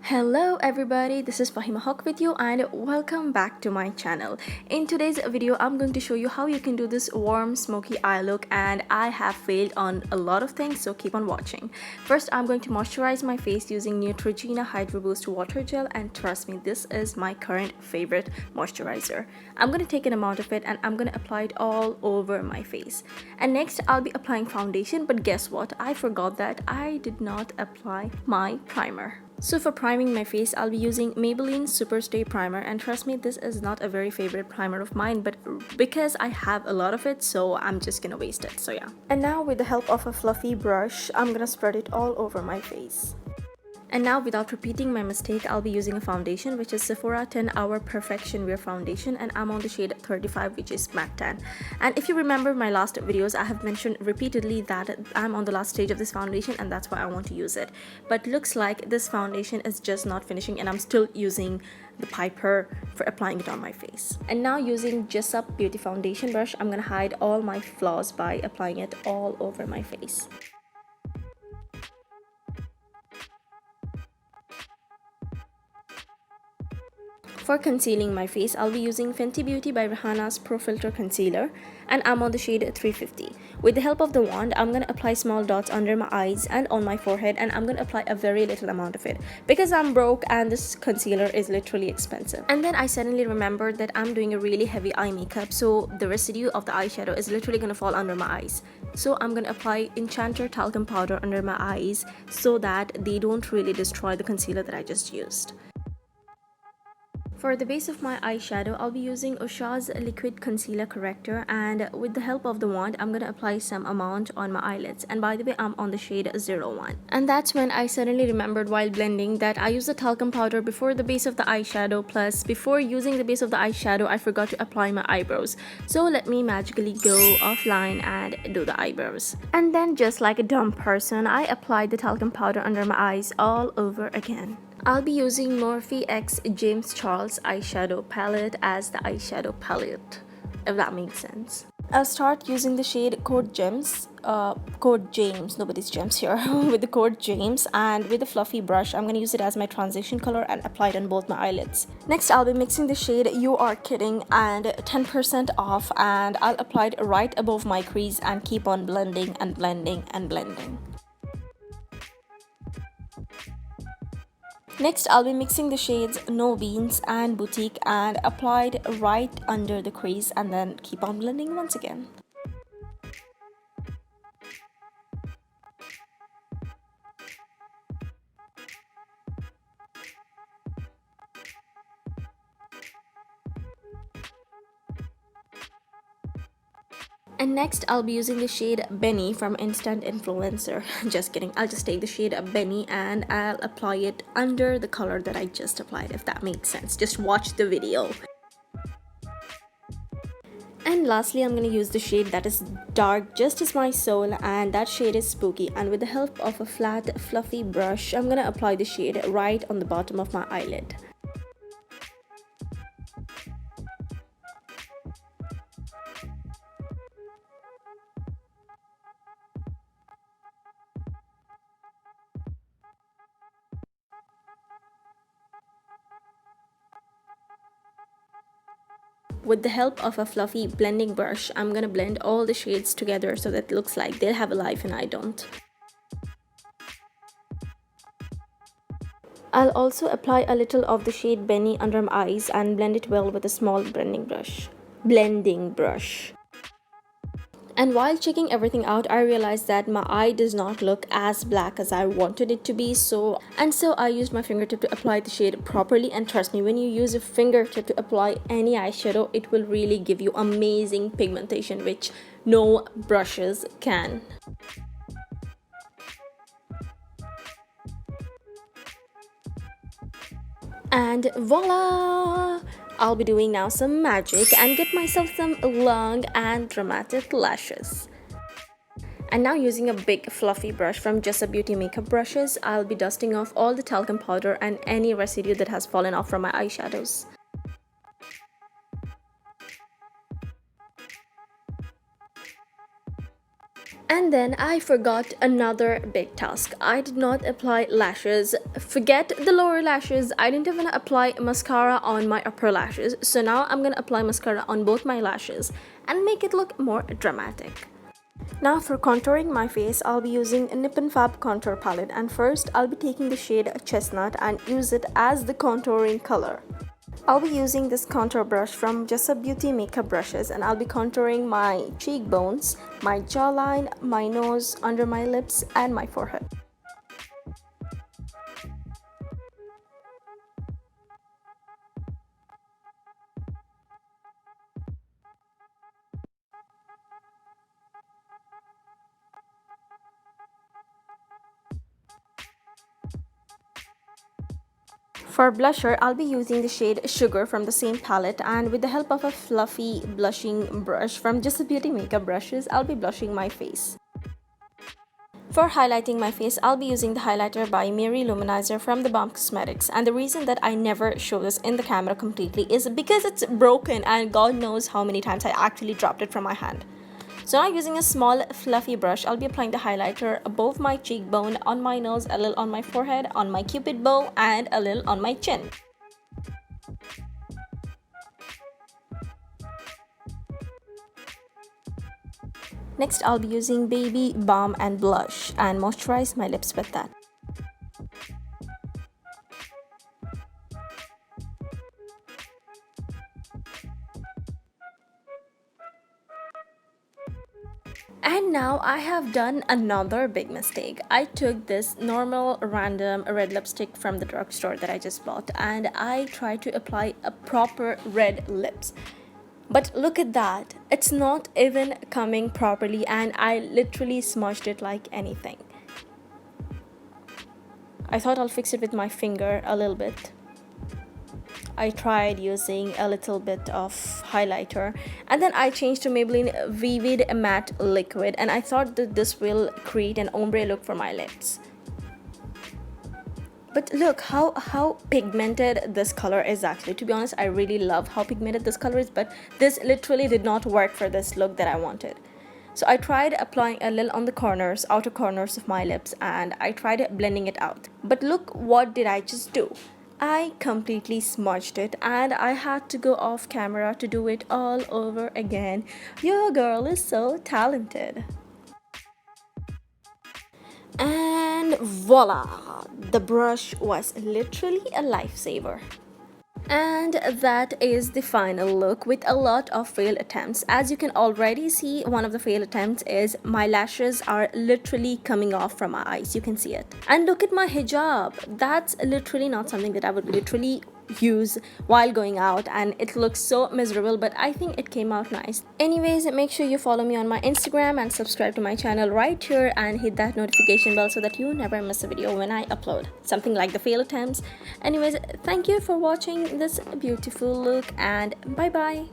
Hello everybody, this is FAHIMA HAQUE with you and welcome back to my channel. In today's video, I'm going to show you how you can do this warm smoky eye look, and I have failed on a lot of things, so keep on watching. First, I'm going to moisturize my face using Neutrogena Hydro Boost Water Gel, and trust me, this is my current favorite moisturizer. I'm going to take an amount of it and I'm going to apply it all over my face. And next, I'll be applying foundation, but guess what? I forgot that I did not apply my primer. So for priming my face, I'll be using Maybelline Superstay Primer, and trust me, this is not a very favorite primer of mine, but because I have a lot of it, so I'm just gonna waste it, so yeah. And now with the help of a fluffy brush, I'm gonna spread it all over my face. And now, without repeating my mistake, I'll be using a foundation which is Sephora 10 Hour Perfection Wear Foundation, and I'm on the shade 35, which is matte tan. And if you remember my last videos, I have mentioned repeatedly that I'm on the last stage of this foundation and that's why I want to use it. But looks like this foundation is just not finishing and I'm still using the Piper for applying it on my face. And now, using Jessup Beauty Foundation brush, I'm gonna hide all my flaws by applying it all over my face. For concealing my face, I'll be using Fenty Beauty by Rihanna's Pro Filter Concealer, and I'm on the shade 350. With the help of the wand, I'm going to apply small dots under my eyes and on my forehead, and I'm going to apply a very little amount of it because I'm broke and this concealer is literally expensive. And then I suddenly remembered that I'm doing a really heavy eye makeup, so the residue of the eyeshadow is literally going to fall under my eyes. So I'm going to apply Enchanter talcum powder under my eyes so that they don't really destroy the concealer that I just used. For the base of my eyeshadow, I'll be using Osha's Liquid Concealer Corrector, and with the help of the wand, I'm going to apply some amount on my eyelids. And by the way, I'm on the shade 01. And that's when I suddenly remembered while blending that I used the talcum powder before the base of the eyeshadow, plus before using the base of the eyeshadow, I forgot to apply my eyebrows. So let me magically go offline and do the eyebrows. And then, just like a dumb person, I applied the talcum powder under my eyes all over again. I'll be using Morphe X James Charles eyeshadow palette as the eyeshadow palette, if that makes sense. I'll start using the shade Code James, nobody's James here, with the Code James, and with a fluffy brush, I'm going to use it as my transition color and apply it on both my eyelids. Next, I'll be mixing the shade You Are Kidding and 10% off, and I'll apply it right above my crease and keep on blending and blending and blending. Next, I'll be mixing the shades No Beans and Boutique and applied right under the crease, and then keep on blending once again. And next, I'll be using the shade Benny from Instant Influencer. Just kidding, I'll just take the shade Benny and I'll apply it under the color that I just applied, if that makes sense. Just watch the video. And lastly, I'm going to use the shade that is dark just as my soul, and that shade is Spooky. And with the help of a flat fluffy brush, I'm going to apply the shade right on the bottom of my eyelid. With the help of a fluffy blending brush, I'm gonna blend all the shades together so that it looks like they have a life and I don't. I'll also apply a little of the shade Benny under my eyes and blend it well with a small blending brush. And while checking everything out, I realized that my eye does not look as black as I wanted it to be, so I used my fingertip to apply the shade properly. And trust me, when you use a fingertip to apply any eyeshadow, it will really give you amazing pigmentation, which no brushes can. And voila! I'll be doing now some magic and get myself some long and dramatic lashes. And now, using a big fluffy brush from Jessup Beauty makeup brushes, I'll be dusting off all the talcum powder and any residue that has fallen off from my eyeshadows. And then I forgot another big task. I did not apply lashes. Forget the lower lashes. I didn't even apply mascara on my upper lashes. So now I'm gonna apply mascara on both my lashes and make it look more dramatic. Now for contouring my face, I'll be using a Nip and Fab contour palette, and first I'll be taking the shade Chestnut and use it as the contouring color. I'll be using this contour brush from Just a Beauty makeup brushes, and I'll be contouring my cheekbones, my jawline, my nose, under my lips, and my forehead. For blusher, I'll be using the shade Sugar from the same palette, and with the help of a fluffy blushing brush from Just a Beauty makeup brushes, I'll be blushing my face. For highlighting my face, I'll be using the highlighter by Mary Luminizer from the Balm Cosmetics, and the reason that I never show this in the camera completely is because it's broken and God knows how many times I actually dropped it from my hand. So now using a small fluffy brush, I'll be applying the highlighter above my cheekbone, on my nose, a little on my forehead, on my cupid bow, and a little on my chin. Next, I'll be using Baby Balm and Blush and moisturize my lips with that. And now I have done another big mistake. I took this normal random red lipstick from the drugstore that I just bought, and I tried to apply a proper red lips. But look at that, it's not even coming properly, and I literally smudged it like anything. I thought I'll fix it with my finger a little bit. I tried using a little bit of highlighter, and then I changed to Maybelline Vivid Matte Liquid, and I thought that this will create an ombre look for my lips. But look how pigmented this color is actually. To be honest, I really love how pigmented this color is, but this literally did not work for this look that I wanted. So I tried applying a little on the corners, outer corners of my lips, and I tried blending it out. But look, what did I just do? I completely smudged it, and I had to go off camera to do it all over again. Your girl is so talented. And voila! The brush was literally a lifesaver. And that is the final look with a lot of failed attempts. As you can already see, one of the failed attempts is my lashes are literally coming off from my eyes. You can see it. And look at my hijab. That's literally not something that I would literally use while going out, and it looks so miserable, but I think it came out nice. Anyways, make sure you follow me on my Instagram and subscribe to my channel right here and hit that notification bell so that you never miss a video when I upload something like the fail attempts. Anyways, thank you for watching this beautiful look, and bye bye.